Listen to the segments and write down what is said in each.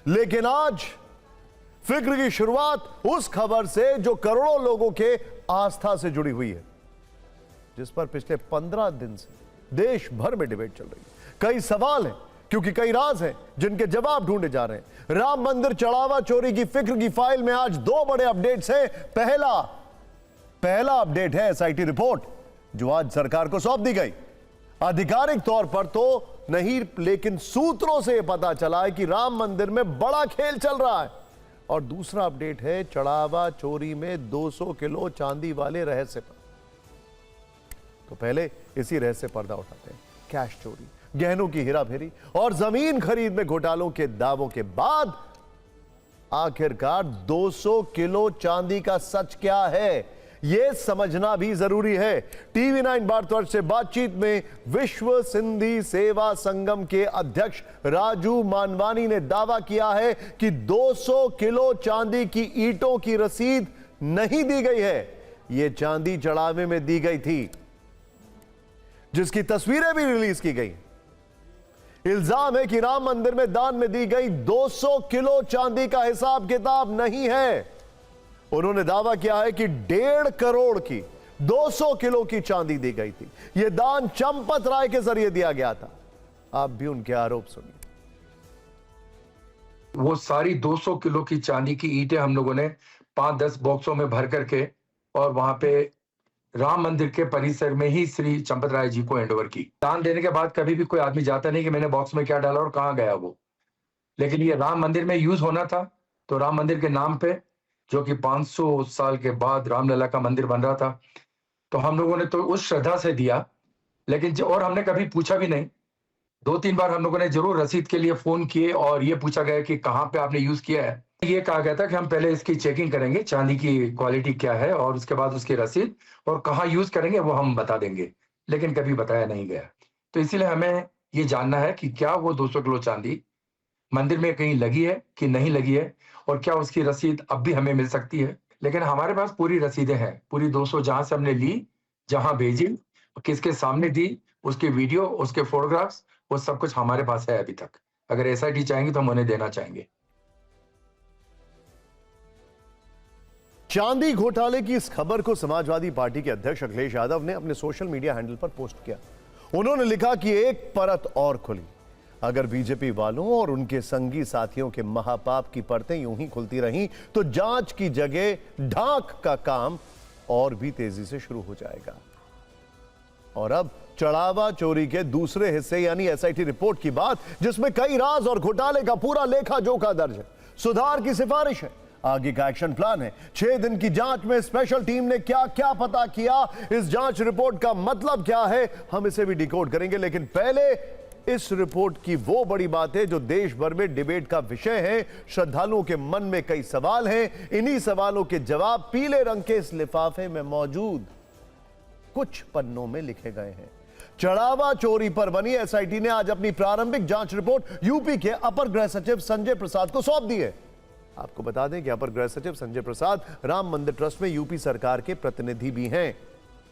लेकिन आज फिक्र की शुरुआत उस खबर से जो करोड़ों लोगों के आस्था से जुड़ी हुई है, जिस पर पिछले 15 दिन से देश भर में डिबेट चल रही है। कई सवाल हैं क्योंकि कई राज हैं जिनके जवाब ढूंढे जा रहे हैं। राम मंदिर चढ़ावा चोरी की फिक्र की फाइल में आज दो बड़े अपडेट्स हैं। पहला अपडेट है एसआईटी रिपोर्ट जो आज सरकार को सौंप दी गई। आधिकारिक तौर पर तो नहीं, लेकिन सूत्रों से यह पता चला है कि राम मंदिर में बड़ा खेल चल रहा है। और दूसरा अपडेट है चढ़ावा चोरी में 200 किलो चांदी वाले रहस्य पर। तो पहले इसी रहस्य पर्दा उठाते हैं। कैश चोरी, गहनों की हेराफेरी और जमीन खरीद में घोटालों के दावों के बाद आखिरकार 200 किलो चांदी का सच क्या है, यह समझना भी जरूरी है। टीवी 9 भारतवर्ष से बातचीत में विश्व सिंधी सेवा संगम के अध्यक्ष राजू मानवानी ने दावा किया है कि 200 किलो चांदी की ईंटों की रसीद नहीं दी गई है। यह चांदी चढ़ावे में दी गई थी, जिसकी तस्वीरें भी रिलीज की गई। इल्जाम है कि राम मंदिर में दान में दी गई 200 किलो चांदी का हिसाब किताब नहीं है। उन्होंने दावा किया है कि 1.5 करोड़ की 200 किलो की चांदी दी गई थी। यह दान चंपत राय के जरिए दिया गया था। आप भी उनके आरोप सुनिए। वो सारी 200 किलो की चांदी की ईंटें हम लोगों ने 5-10 बॉक्सों में भर करके और वहां पे राम मंदिर के परिसर में ही श्री चंपत राय जी को हैंडओवर की। दान देने के बाद कभी भी कोई आदमी जाता नहीं कि मैंने बॉक्स में क्या डाला और कहां गया वो, लेकिन ये राम मंदिर में यूज होना था। तो राम मंदिर के नाम पे, जो कि 500 साल के बाद रामलला का मंदिर बन रहा था, तो हम लोगों ने तो उस श्रद्धा से दिया, लेकिन और हमने कभी पूछा भी नहीं। 2-3 बार हम लोगों ने जरूर रसीद के लिए फोन किए और ये पूछा गया कि कहाँ पे आपने यूज किया है। ये कहा गया था कि हम पहले इसकी चेकिंग करेंगे, चांदी की क्वालिटी क्या है, और उसके बाद उसकी रसीद और कहाँ यूज करेंगे वो हम बता देंगे, लेकिन कभी बताया नहीं गया। तो इसीलिए हमें ये जानना है कि क्या वो 200 किलो चांदी मंदिर में कहीं लगी है कि नहीं लगी है, और क्या उसकी रसीद अब भी हमें मिल सकती है। लेकिन हमारे पास पूरी रसीदें हैं, पूरी 200 जहां से हमने ली, जहां भेजी, किसके सामने दी, उसके वीडियो, उसके फोटोग्राफ्स, वो सब कुछ हमारे पास है अभी तक। अगर एसआईटी चाहेंगे तो हम उन्हें देना चाहेंगे। चांदी घोटाले की इस खबर को समाजवादी पार्टी के अध्यक्ष अखिलेश यादव ने अपने सोशल मीडिया हैंडल पर पोस्ट किया। उन्होंने लिखा कि एक परत और खुली। अगर बीजेपी वालों और उनके संगी साथियों के महापाप की परतें यूं ही खुलती रहीं तो जांच की जगह ढांक का काम और भी तेजी से शुरू हो जाएगा। और अब चढ़ावा चोरी के दूसरे हिस्से यानी एसआईटी रिपोर्ट की बात, जिसमें कई राज और घोटाले का पूरा लेखा जोखा दर्ज है। सुधार की सिफारिश है, आगे का एक्शन प्लान है। 6 दिन की जांच में स्पेशल टीम ने क्या क्या पता किया, इस जांच रिपोर्ट का मतलब क्या है, हम इसे भी डिकोड करेंगे। लेकिन पहले इस रिपोर्ट की वो बड़ी बात है जो देश भर में डिबेट का विषय है। श्रद्धालुओं के मन में कई सवाल हैं। इन्हीं सवालों के जवाब पीले रंग के इस लिफाफे में मौजूद कुछ पन्नों में लिखे गए हैं। चढ़ावा चोरी पर बनी एसआईटी ने आज अपनी प्रारंभिक जांच रिपोर्ट यूपी के अपर गृह सचिव संजय प्रसाद को सौंप दी है। आपको बता दें कि अपर गृह सचिव संजय प्रसाद राम मंदिर ट्रस्ट में यूपी सरकार के प्रतिनिधि भी हैं।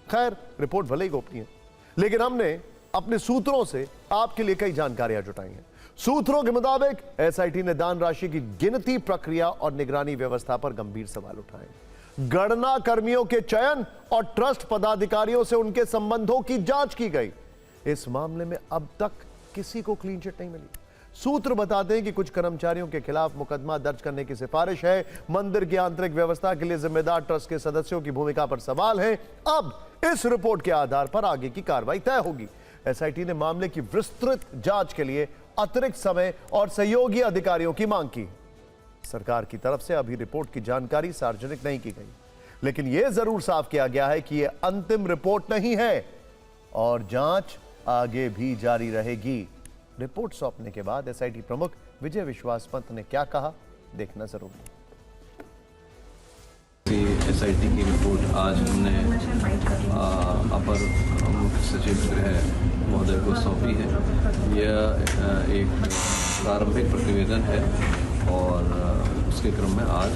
खैर, रिपोर्ट भले ही गोपनीय है, लेकिन हमने अपने सूत्रों से आपके लिए कई जानकारियां जुटाई हैं। सूत्रों के मुताबिक एसआईटी ने दान राशि की गिनती प्रक्रिया और निगरानी व्यवस्था पर गंभीर सवाल उठाए। गणना कर्मियों के चयन और ट्रस्ट पदाधिकारियों से उनके संबंधों की जांच की गई। इस मामले में अब तक किसी को क्लीन चिट नहीं मिली। सूत्र बताते हैं कि कुछ कर्मचारियों के खिलाफ मुकदमा दर्ज करने की सिफारिश है। मंदिर की आंतरिक व्यवस्था के लिए जिम्मेदार ट्रस्ट के सदस्यों की भूमिका पर सवाल है। अब इस रिपोर्ट के आधार पर आगे की कार्रवाई तय होगी। एसआईटी ने मामले की विस्तृत जांच के लिए अतिरिक्त समय और सहयोगी अधिकारियों की मांग की। सरकार की तरफ से अभी रिपोर्ट की जानकारी सार्वजनिक नहीं की गई, लेकिन यह जरूर साफ किया गया है कि यह अंतिम रिपोर्ट नहीं है और जांच आगे भी जारी रहेगी। रिपोर्ट सौंपने के बाद एसआईटी प्रमुख विजय विश्वास पंत ने क्या कहा, देखना जरूरी है। एसआईटी की रिपोर्ट आज हमने अपर मुख्य सचिव गृह महोदय को सौंपी है। यह एक प्रारंभिक प्रतिवेदन है और उसके क्रम में आज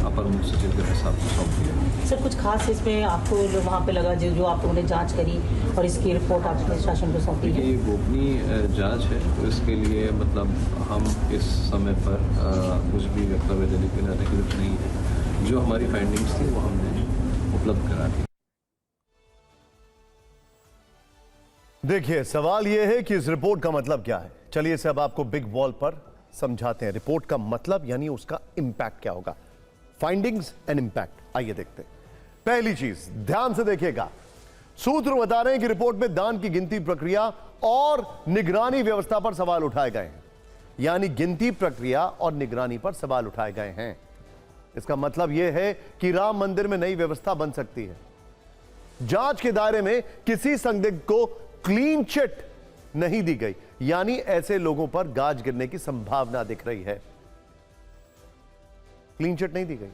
अपर मुख्य सचिव गृह साहब को सौंप दिया। सर कुछ खास इसमें आपको वहाँ पे लगा जो आप लोगों ने जांच करी और इसकी रिपोर्ट आपने शासन को सौंपी है? ये गोपनीय जांच है, तो इसके लिए मतलब हम इस समय पर कुछ भी वक्तव्य देने के लिए अधिकृत नहीं है। जो हमारी फाइंडिंग्स थी वो हमने उपलब्ध करा दी। देखिए, सवाल यह है कि इस रिपोर्ट का मतलब क्या है। चलिए इसे अब आपको बिग वॉल पर समझाते हैं। रिपोर्ट का मतलब यानी उसका इंपैक्ट क्या होगा। फाइंडिंग्स एंड इंपैक्ट, आइए देखते हैं। पहली चीज ध्यान से देखिएगा, सूत्र बता रहे हैं कि रिपोर्ट में दान की गिनती प्रक्रिया और निगरानी व्यवस्था पर सवाल उठाए गए हैं। यानी गिनती प्रक्रिया और निगरानी पर सवाल उठाए गए हैं। इसका मतलब यह है कि राम मंदिर में नई व्यवस्था बन सकती है। जांच के दायरे में किसी संदिग्ध को क्लीन चिट नहीं दी गई, यानी ऐसे लोगों पर गाज गिरने की संभावना दिख रही है। क्लीन चिट नहीं दी गई।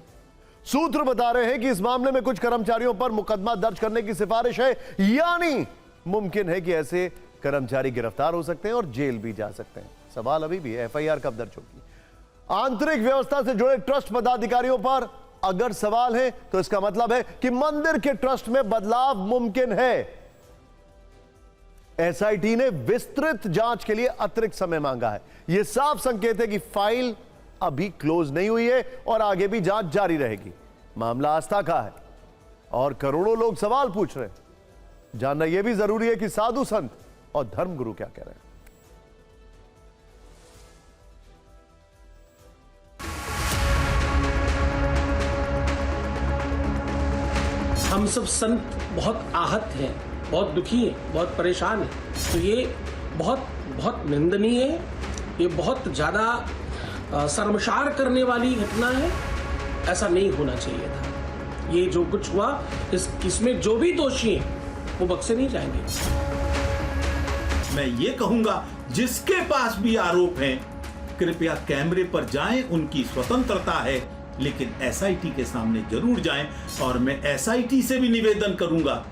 सूत्र बता रहे हैं कि इस मामले में कुछ कर्मचारियों पर मुकदमा दर्ज करने की सिफारिश है, यानी मुमकिन है कि ऐसे कर्मचारी गिरफ्तार हो सकते हैं और जेल भी जा सकते हैं। सवाल अभी भी एफआईआर कब दर्ज होगी। आंतरिक व्यवस्था से जुड़े ट्रस्ट पदाधिकारियों पर अगर सवाल है तो इसका मतलब है कि मंदिर के ट्रस्ट में बदलाव मुमकिन है। एसआईटी ने विस्तृत जांच के लिए अतिरिक्त समय मांगा है। यह साफ संकेत है कि फाइल अभी क्लोज नहीं हुई है और आगे भी जांच जारी रहेगी। मामला आस्था का है और करोड़ों लोग सवाल पूछ रहे हैं। जानना यह भी जरूरी है कि साधु संत और धर्मगुरु क्या कह रहे हैं। हम सब संत बहुत आहत हैं, बहुत दुखी हैं, बहुत परेशान हैं। तो ये बहुत निंदनीय है, ये बहुत ज़्यादा शर्मसार करने वाली घटना है। ऐसा नहीं होना चाहिए था। ये जो कुछ हुआ इसमें जो भी दोषी हैं वो बख्शे नहीं जाएंगे। मैं ये कहूंगा जिसके पास भी आरोप हैं कृपया कैमरे पर जाएं, उनकी स्वतंत्रता है, लेकिन एसआईटी के सामने जरूर जाएं। और मैं एसआईटी से भी निवेदन करूंगा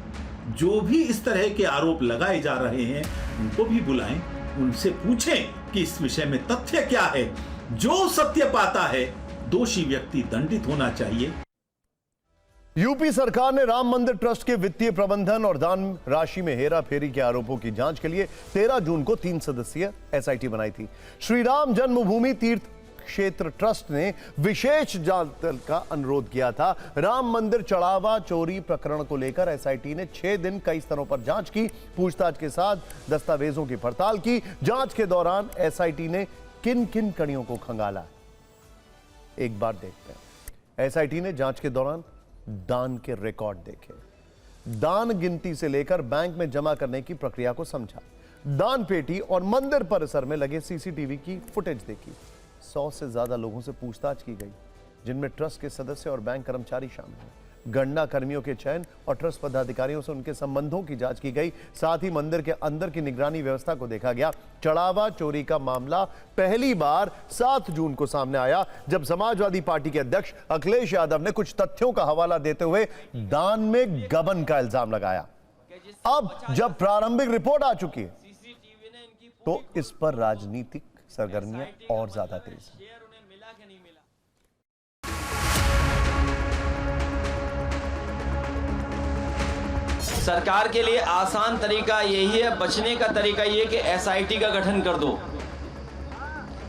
जो भी इस तरह के आरोप लगाए जा रहे हैं उनको भी बुलाएं, उनसे पूछें कि इस विषय में तथ्य क्या है। जो सत्य पाता है दोषी व्यक्ति दंडित होना चाहिए। यूपी सरकार ने राम मंदिर ट्रस्ट के वित्तीय प्रबंधन और दान राशि में हेरा फेरी के आरोपों की जांच के लिए 13 जून को 3 सदस्यीय एसआईटी बनाई थी। श्री राम जन्मभूमि तीर्थ क्षेत्र ट्रस्ट ने विशेष जांच दल का अनुरोध किया था। राम मंदिर चढ़ावा चोरी प्रकरण को लेकर एसआईटी ने 6 दिन कई स्तरों पर जांच की, पूछताछ के साथ दस्तावेजों की पड़ताल की। जांच के दौरान एसआईटी ने किन किन कड़ियों को खंगाला, एक बार देखते हैं। एसआईटी ने जांच के दौरान दान के रिकॉर्ड देखे, दान गिनती से लेकर बैंक में जमा करने की प्रक्रिया को समझा, दान पेटी और मंदिर परिसर में लगे सीसीटीवी की फुटेज देखी। 100 से ज्यादा लोगों से पूछताछ की गई, जिनमें ट्रस्ट के सदस्य और बैंक कर्मचारी शामिल हैं। गणना कर्मियों के चयन और ट्रस्ट पदाधिकारियों से उनके संबंधों की जांच की गई। साथ ही मंदिर के अंदर की निगरानी व्यवस्था को देखा गया। चढ़ावा चोरी का मामला पहली बार 7 जून को सामने आया, जब समाजवादी पार्टी के अध्यक्ष अखिलेश यादव ने कुछ तथ्यों का हवाला देते हुए दान में गबन का इल्जाम लगाया। अब जब प्रारंभिक रिपोर्ट आ चुकी है तो इस पर राजनीतिक सरगर्मियां और ज्यादा तेज हैं। सरकार के लिए आसान तरीका यही है, बचने का तरीका ये कि एसआईटी का गठन कर दो।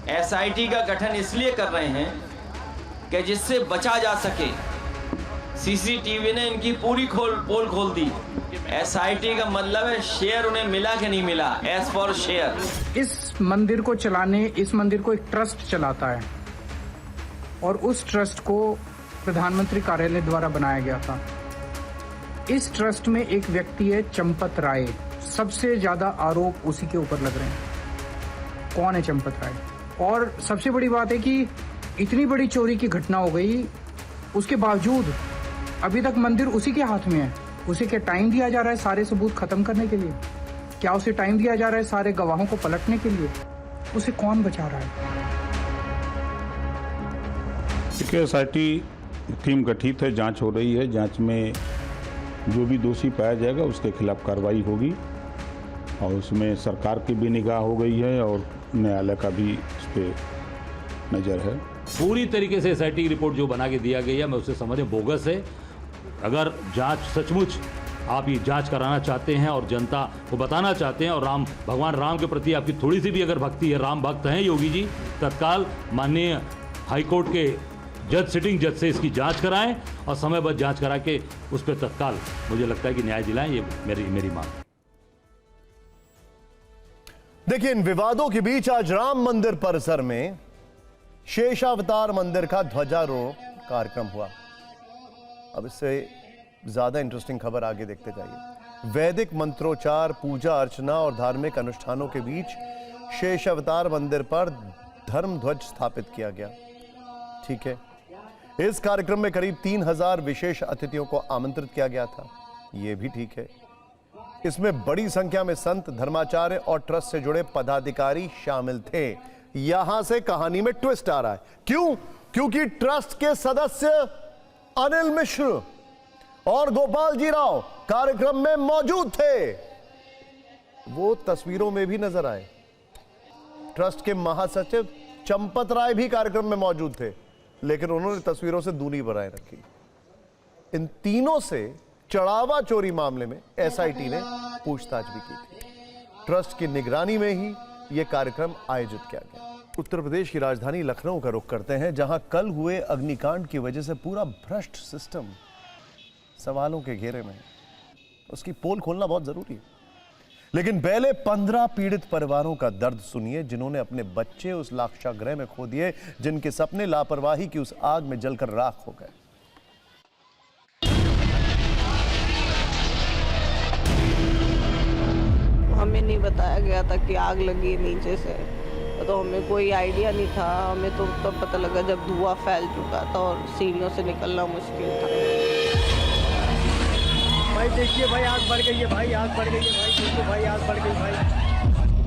एसआईटी का गठन इसलिए कर रहे हैं कि जिससे बचा जा सके। सीसीटीवी ने इनकी पूरी पोल खोल दी। एसआईटी का मतलब है शेयर उन्हें मिला कि नहीं मिला, एज फॉर शेयर। इस मंदिर को चलाने, इस मंदिर को एक ट्रस्ट चलाता है और उस ट्रस्ट को प्रधानमंत्री कार्यालय द्वारा बनाया गया था। इस ट्रस्ट में एक व्यक्ति है चंपत राय, सबसे ज्यादा आरोप उसी के ऊपर लग रहे हैं। कौन है चंपत राय? और सबसे बड़ी बात है कि इतनी बड़ी चोरी की घटना हो गई, उसके बावजूद अभी तक मंदिर उसी के हाथ में है। उसे क्या टाइम दिया जा रहा है सारे सबूत खत्म करने के लिए? क्या उसे टाइम दिया जा रहा है सारे गवाहों को पलटने के लिए? उसे कौन बचा रहा है? देखिए, एसआईटी टीम गठित है, जांच हो रही है। जांच में जो भी दोषी पाया जाएगा उसके खिलाफ कार्रवाई होगी और उसमें सरकार की भी निगाह हो गई है और न्यायालय का भी उस पर नज़र है। पूरी तरीके से एसआईटी की रिपोर्ट जो बना के दिया गया है, मैं उसे समझ बोगस है। अगर जांच सचमुच आप ये जांच कराना चाहते हैं और जनता को बताना चाहते हैं और भगवान राम के प्रति आपकी थोड़ी सी भी अगर भक्ति है, राम भक्त हैं योगी जी, तत्काल माननीय हाईकोर्ट के सिटिंग जज से इसकी जांच कराएं और समयबद्ध जांच करा के उस पर तत्काल मुझे लगता है कि न्याय दिलाएं। ये मेरी मांग। देखिए, इन विवादों के बीच आज राम मंदिर परिसर में शेषावतार मंदिर का ध्वजारोहण कार्यक्रम हुआ। अब इससे ज्यादा इंटरेस्टिंग खबर आगे देखते जाइए। वैदिक मंत्रोच्चार, पूजा अर्चना और धार्मिक अनुष्ठानों के बीच शेषावतार मंदिर पर धर्म ध्वज स्थापित किया गया। ठीक है, इस कार्यक्रम में करीब 3000 विशेष अतिथियों को आमंत्रित किया गया था। यह भी ठीक है। इसमें बड़ी संख्या में संत, धर्माचार्य और ट्रस्ट से जुड़े पदाधिकारी शामिल थे। यहां से कहानी में ट्विस्ट आ रहा है। क्यों? क्योंकि ट्रस्ट के सदस्य अनिल मिश्र और गोपाल जी राव कार्यक्रम में मौजूद थे। वो तस्वीरों में भी नजर आए। ट्रस्ट के महासचिव चंपत राय भी कार्यक्रम में मौजूद थे, लेकिन उन्होंने तस्वीरों से दूरी बनाए रखी। इन तीनों से चढ़ावा चोरी मामले में एसआईटी ने पूछताछ भी की थी। ट्रस्ट की निगरानी में ही यह कार्यक्रम आयोजित किया गया। उत्तर प्रदेश की राजधानी लखनऊ का रुख करते हैं, जहां कल हुए अग्निकांड की वजह से पूरा भ्रष्ट सिस्टम सवालों के घेरे में है। उसकी पोल खोलना बहुत जरूरी है। लेकिन पहले 15 पीड़ित परिवारों का दर्द सुनिए, जिन्होंने अपने बच्चे उस लाक्षागृह में खो दिए, जिनके सपने लापरवाही की उस आग में जलकर राख हो गए। हमें नहीं बताया गया था कि आग लगी नीचे से, तो हमें कोई आइडिया नहीं था। हमें तो तब पता लगा जब धुआं फैल चुका था और सीढ़ियों से निकलना मुश्किल था। भाई देखिए भाई, आग बढ़ गई है भाई, आग बढ़ गई है भाई, देखिए भाई, आग बढ़ गई भाई।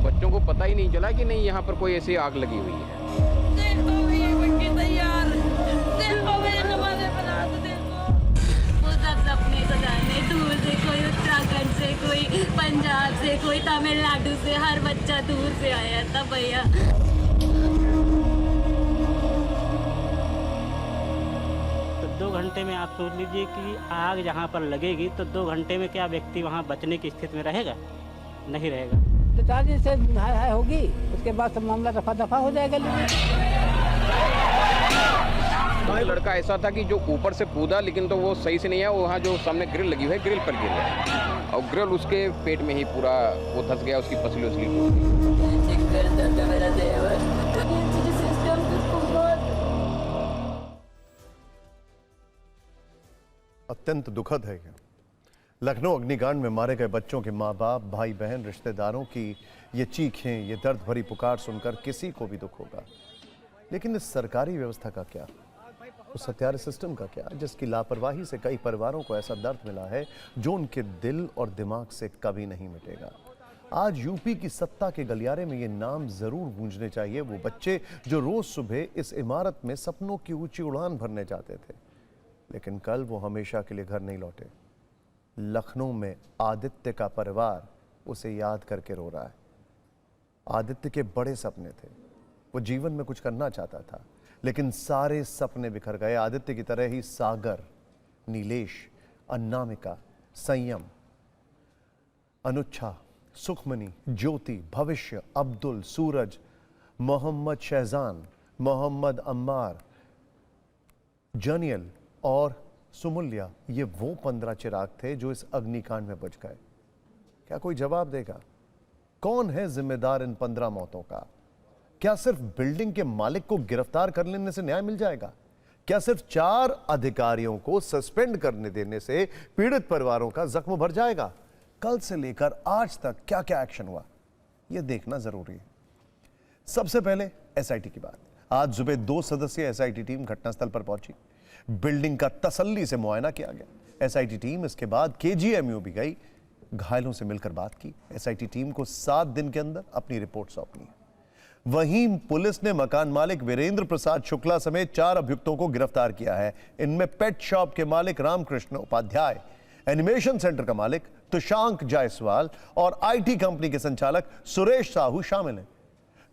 बच्चों को पता ही नहीं चला कि नहीं यहाँ पर कोई ऐसी आग लगी हुई है। सपने को जाने दूर से, कोई उत्तराखंड से, कोई पंजाब से, कोई तमिलनाडु से, हर बच्चा दूर से आया था भैया। तो 2 घंटे में आप सोच लीजिए कि आग जहाँ पर लगेगी तो 2 घंटे में क्या व्यक्ति वहाँ बचने की स्थिति में रहेगा? नहीं रहेगा। तो 4 दिन से हाय होगी, उसके बाद सब मामला रफा दफा हो जाएगा। लड़का ऐसा था कि जो ऊपर से कूदा, लेकिन तो वो सही से नहीं है। वहाँ जो सामने ग्रिल लगी हुई है, ग्रिल पर गिर गया और ग्रिल उसके पेट में ही पूरा वो धंस गया, उसकी पसली उसकी टूट गई। अत्यंत दुखद है। लखनऊ अग्निकांड में मारे गए बच्चों के माँ बाप, भाई बहन, रिश्तेदारों की ये चीखें, ये दर्द भरी पुकार सुनकर किसी को भी दुख होगा। लेकिन इस सरकारी व्यवस्था का क्या, उस हत्यारे सिस्टम का क्या, जिसकी लापरवाही से कई परिवारों को ऐसा दर्द मिला है जो उनके दिल और दिमाग से कभी नहीं मिटेगा। आज यूपी की सत्ता के गलियारे में ये नाम जरूर गूंजने चाहिए, वो बच्चे जो रोज सुबह इस इमारत में सपनों की ऊंची उड़ान भरने जाते थे, लेकिन कल वो हमेशा के लिए घर नहीं लौटे। लखनऊ में आदित्य का परिवार उसे याद करके रो रहा है। आदित्य के बड़े सपने थे, वो जीवन में कुछ करना चाहता था, लेकिन सारे सपने बिखर गए। आदित्य की तरह ही सागर, नीलेश, अनामिका, संयम, अनुच्छा, सुखमनी, ज्योति, भविष्य, अब्दुल, सूरज, मोहम्मद शहजान, मोहम्मद अम्मार, जनियल और सुमुल्या, ये वो 15 चिराग थे जो इस अग्निकांड में बुझ गए। क्या कोई जवाब देगा? कौन है जिम्मेदार इन 15 मौतों का? क्या सिर्फ बिल्डिंग के मालिक को गिरफ्तार कर लेने से न्याय मिल जाएगा? क्या सिर्फ 4 अधिकारियों को सस्पेंड करने देने से पीड़ित परिवारों का जख्म भर जाएगा? कल से लेकर आज तक क्या क्या एक्शन हुआ, यह देखना जरूरी है। सबसे पहले एसआईटी की बात। आज सुबह 2 सदस्यीय एसआईटी टीम घटनास्थल पर पहुंची। बिल्डिंग का तसल्ली से मुआयना किया गया। एसआईटी टीम इसके बाद केजीएमयू भी गई, घायलों से मिलकर बात की। एसआईटी टीम को 7 दिन के अंदर अपनी रिपोर्ट सौंपनी है। वहीं पुलिस ने मकान मालिक वीरेंद्र प्रसाद शुक्ला समेत 4 अभियुक्तों को गिरफ्तार किया है। इनमें पेट शॉप के मालिक रामकृष्ण उपाध्याय, एनिमेशन सेंटर का मालिक तुषांक जायसवाल और आईटी कंपनी के संचालक सुरेश साहू शामिल हैं।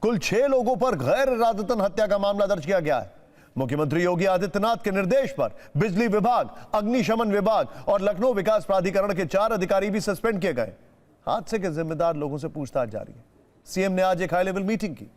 कुल 6 लोगों पर गैर इरादतन हत्या का मामला दर्ज किया गया है। मुख्यमंत्री योगी आदित्यनाथ के निर्देश पर बिजली विभाग, अग्निशमन विभाग और लखनऊ विकास प्राधिकरण के 4 अधिकारी भी सस्पेंड किए गए। हादसे के जिम्मेदार लोगों से पूछताछ जारी है। सीएम ने आज एक हाई लेवल मीटिंग की।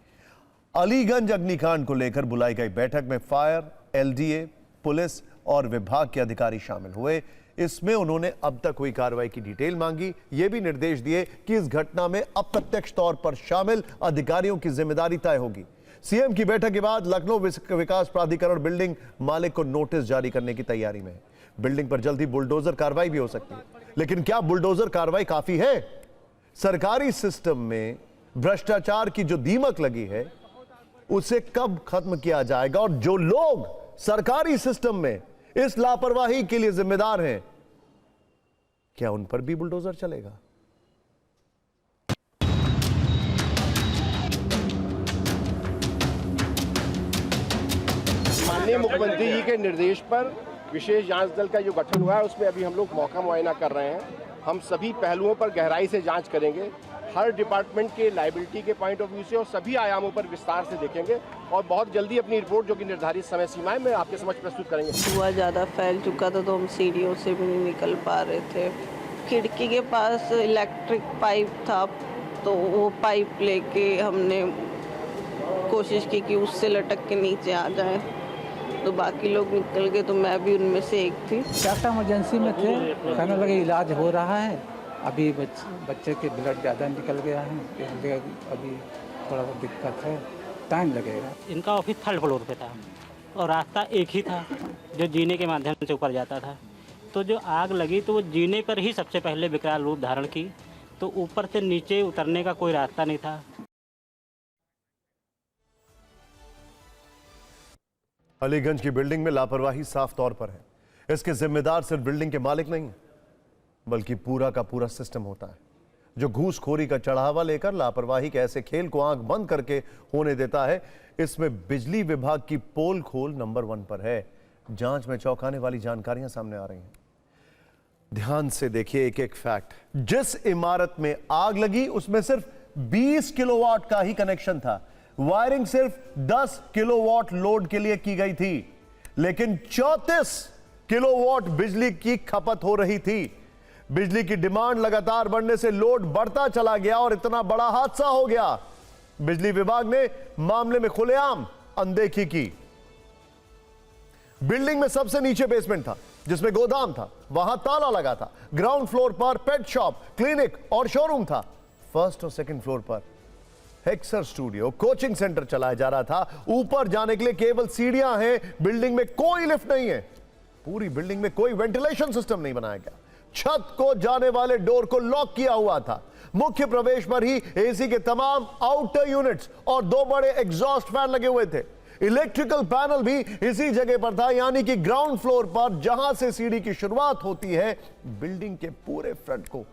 अलीगंज अग्निकांड को लेकर बुलाई गई बैठक में फायर, एलडीए, पुलिस और विभाग के अधिकारी शामिल हुए। इसमें उन्होंने अब तक हुई कार्रवाई की डिटेल मांगी। यह भी निर्देश दिए कि इस घटना में अप्रत्यक्ष तौर पर शामिल अधिकारियों की जिम्मेदारी तय होगी। सीएम की बैठक के बाद लखनऊ विकास प्राधिकरण बिल्डिंग मालिक को नोटिस जारी करने की तैयारी में है। बिल्डिंग पर जल्दी बुलडोजर कार्रवाई भी हो सकती है। लेकिन क्या बुलडोजर कार्रवाई काफी है? सरकारी सिस्टम में भ्रष्टाचार की जो दीमक लगी है उसे कब खत्म किया जाएगा? और जो लोग सरकारी सिस्टम में इस लापरवाही के लिए जिम्मेदार हैं, क्या उन पर भी बुलडोजर चलेगा? माननीय मुख्यमंत्री जी के निर्देश पर विशेष जांच दल का जो गठन हुआ है उसमें अभी हम लोग मौका मुआयना कर रहे हैं। हम सभी पहलुओं पर गहराई से जांच करेंगे, हर डिपार्टमेंट के लायबिलिटी के पॉइंट ऑफ व्यू से और सभी आयामों पर विस्तार से देखेंगे और बहुत जल्दी अपनी रिपोर्ट जो कि निर्धारित समय सीमा में आपके समक्ष प्रस्तुत करेंगे। धुआं ज़्यादा फैल चुका था तो हम सीढ़ियों से भी नहीं निकल पा रहे थे। खिड़की के पास इलेक्ट्रिक पाइप था तो वो पाइप लेके हमने कोशिश की कि उससे लटक के नीचे आ जाए, तो बाकी लोग निकल गए तो मैं भी उनमें से एक थी। टाटा इमरजेंसी में थे, कहने लगे इलाज हो रहा है, अभी बच्चे के ब्लड ज़्यादा निकल गया है, इसलिए अभी थोड़ा दिक्कत है, टाइम लगेगा। इनका ऑफिस 3rd फ्लोर पे था और रास्ता एक ही था जो जीने के माध्यम से ऊपर जाता था। तो जो आग लगी तो वो जीने पर ही सबसे पहले विकराल रूप धारण की, तो ऊपर से नीचे उतरने का कोई रास्ता नहीं था। अलीगंज की बिल्डिंग में लापरवाही साफ तौर पर है। इसके जिम्मेदार सिर्फ बिल्डिंग के मालिक नहीं है, बल्कि पूरा का पूरा सिस्टम होता है जो घूसखोरी का चढ़ावा लेकर लापरवाही के ऐसे खेल को आंख बंद करके होने देता है। इसमें बिजली विभाग की पोल खोल नंबर 1 पर है। जांच में चौंकाने वाली जानकारियां सामने आ रही हैं। ध्यान से देखिए एक एक फैक्ट। जिस इमारत में आग लगी उसमें सिर्फ 20 किलोवाट का ही कनेक्शन था। वायरिंग सिर्फ 10 किलोवाट लोड के लिए की गई थी, लेकिन 34 किलोवाट बिजली की खपत हो रही थी। बिजली की डिमांड लगातार बढ़ने से लोड बढ़ता चला गया और इतना बड़ा हादसा हो गया। बिजली विभाग ने मामले में खुलेआम अनदेखी की। बिल्डिंग में सबसे नीचे बेसमेंट था जिसमें गोदाम था, वहां ताला लगा था। ग्राउंड फ्लोर पर पेट शॉप, क्लिनिक और शोरूम था। 1st और 2nd फ्लोर पर हेक्सर स्टूडियो, कोचिंग सेंटर चलाया जा रहा था। ऊपर जाने के लिए केवल सीढ़ियां हैं। बिल्डिंग में कोई लिफ्ट नहीं है। पूरी बिल्डिंग में कोई वेंटिलेशन सिस्टम नहीं बनाया गया। छत को जाने वाले डोर को लॉक किया हुआ था। मुख्य प्रवेश पर ही एसी के तमाम आउटर यूनिट्स और 2 बड़े एग्जॉस्ट फैन लगे हुए थे। इलेक्ट्रिकल पैनल भी इसी जगह पर था, यानी कि ग्राउंड फ्लोर पर जहां से सीढ़ी की शुरुआत होती है, बिल्डिंग के पूरे फ्रंट को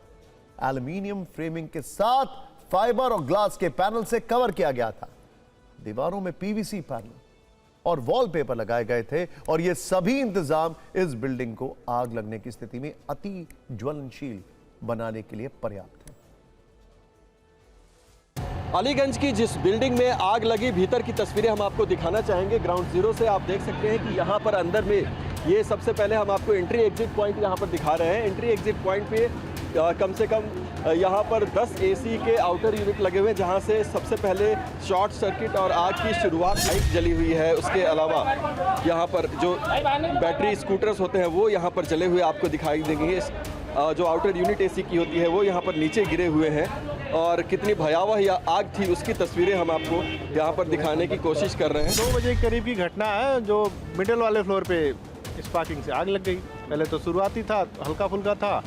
एल्यूमिनियम फ्रेमिंग के साथ फाइबर और ग्लास के पैनल से कवर किया गया था। दीवारों में पीवीसी पैनल और वॉलपेपर लगाए गए थे और ये सभी इंतजाम इस बिल्डिंग को आग लगने की स्थिति में अति ज्वलनशील बनाने के लिए पर्याप्त है। अलीगंज की जिस बिल्डिंग में आग लगी, भीतर की तस्वीरें हम आपको दिखाना चाहेंगे। ग्राउंड जीरो से आप देख सकते हैं कि यहाँ पर अंदर में ये सबसे पहले हम आपको एंट्री एग्जिट पॉइंट यहाँ पर दिखा रहे हैं। एंट्री एग्जिट पॉइंट पे कम से कम यहाँ पर 10 एसी के आउटर यूनिट लगे हुए हैं, जहाँ से सबसे पहले शॉर्ट सर्किट और आग की शुरुआत लाइट जली हुई है। उसके अलावा यहाँ पर जो बैटरी स्कूटर्स होते हैं वो यहाँ पर जले हुए आपको दिखाई देंगे। जो आउटर यूनिट एसी की होती है वो यहाँ पर नीचे गिरे हुए हैं और कितनी भयावह यह आग थी उसकी तस्वीरें हम आपको यहाँ पर दिखाने की कोशिश कर रहे हैं। 2 बजे के करीब की घटना है, जो मिडिल वाले फ्लोर पे स्पार्किंग से आग लग गई। पहले तो शुरुआती था, हल्का फुल्का था।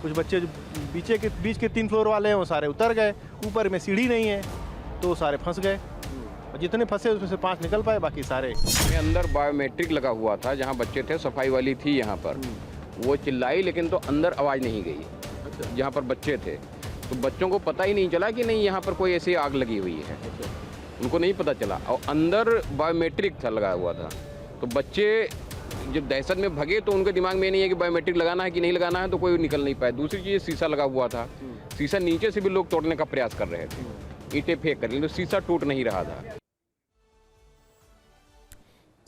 कुछ बच्चे जो बीच के 3 फ्लोर वाले हैं वो सारे उतर गए। ऊपर में सीढ़ी नहीं है तो सारे फंस गए। जितने फंसे उसमें से 5 निकल पाए, बाकी सारे। अंदर बायोमेट्रिक लगा हुआ था, जहाँ बच्चे थे, सफाई वाली थी यहाँ पर, वो चिल्लाई लेकिन तो अंदर आवाज़ नहीं गई। जहाँ पर बच्चे थे तो बच्चों को पता ही नहीं चला कि नहीं यहाँ पर कोई ऐसी आग लगी हुई है, उनको नहीं पता चला। और अंदर बायोमेट्रिक था लगा हुआ था, तो बच्चे जब दहशत में भगे तो उनके दिमाग में नहीं है कि बायोमेट्रिक लगाना है कि नहीं लगाना है, तो कोई निकल नहीं पाए। दूसरी चीज़ शीशा लगा हुआ था, शीशा नीचे से भी लोग तोड़ने का प्रयास कर रहे थे, ईंटें फेंक कर, लेकिन शीशा टूट नहीं रहा था।